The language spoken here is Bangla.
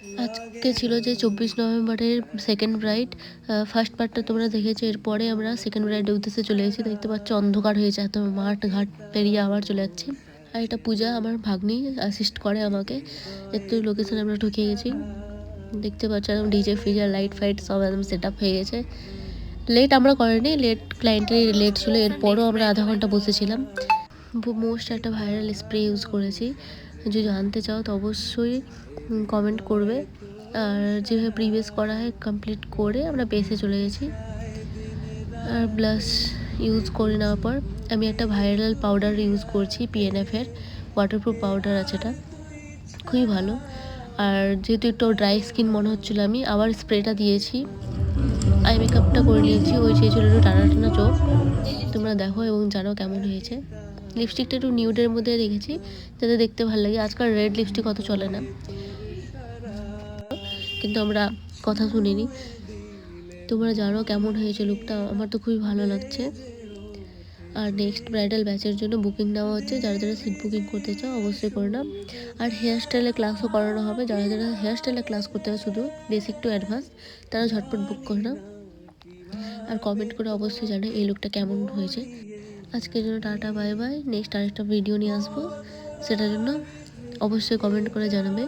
আজকে ছিল যে 24 নভেম্বরের সেকেন্ড ব্রাইড। ফার্স্ট পার্টটা তোমরা দেখেছো, এরপরে আমরা সেকেন্ড ব্রাইডের উদ্দেশ্যে চলে এসেছি। দেখতে পাচ্ছ অন্ধকার হয়ে যায়, তো মাঠ ঘাট পেরিয়ে আবার চলে যাচ্ছি। আর এটা পূজা, আমার ভাগ্নি অ্যাসিস্ট করে আমাকে। একটু লোকেশনে আমরা ঢুকে গেছি, দেখতে পাচ্ছ একদম ডিজে ফিজে লাইট ফাইট সব একদম সেট আপ হয়ে গেছে। লেট আমরা করিনি, লেট ক্লায়েন্টের লেট ছিল, এরপরও আমরা আধা ঘন্টা বসেছিলাম। মোস্ট একটা ভাইরাল স্প্রে ইউজ করেছি, যদি জানতে চাও তো অবশ্যই কমেন্ট করবে। আর যেভাবে প্রিভিয়াস করা হয় কমপ্লিট করে আমরা বেসে চলে গেছি। আর ব্লাশ ইউজ করে নেওয়ার পর আমি একটা ভাইরাল পাউডার ইউজ করছি, পিএনএফের ওয়াটারপ্রুফ পাউডার আছে, এটা খুবই ভালো। আর যেহেতু একটু ড্রাই স্কিন মনে হচ্ছিলো, আমি আবার স্প্রেটা দিয়েছি। আই মেকআপটা করে নিয়েছি, ওই চেয়েছিল একটু টানা টানা চোখ, তোমরা দেখো এবং জানো কেমন হয়েছে। লিপস্টিকটা একটু নিউডের মধ্যে রেখেছি যাতে দেখতে ভালো লাগে। আজকাল রেড লিপস্টিক অত চলে না, কিন্তু আমরা কথা শুনিনি। তোমরা জানো কেমন হয়েছে লুকটা, আমার তো খুবই ভালো লাগছে। আর নেক্সট ব্রাইডাল ব্যাচের জন্য বুকিং নেওয়া হচ্ছে, যারা যারা সিট বুকিং করতে চাও অবশ্যই করে নাও। আর হেয়ার স্টাইলের ক্লাসও করানো হবে, যারা যারা হেয়ার স্টাইলের ক্লাস করতে হবে শুধু বেসিক টু অ্যাডভান্স, তারা ঝটপট বুক করে নাও। আর কমেন্ট করে অবশ্যই জানো এই লুকটা কেমন হয়েছে। আজকের জন্য টাটা, বাই বাই। নেক্সট আরেকটা ভিডিও নিয়ে আসবো, সেটার জন্য অবশ্যই কমেন্ট করে জানাবে।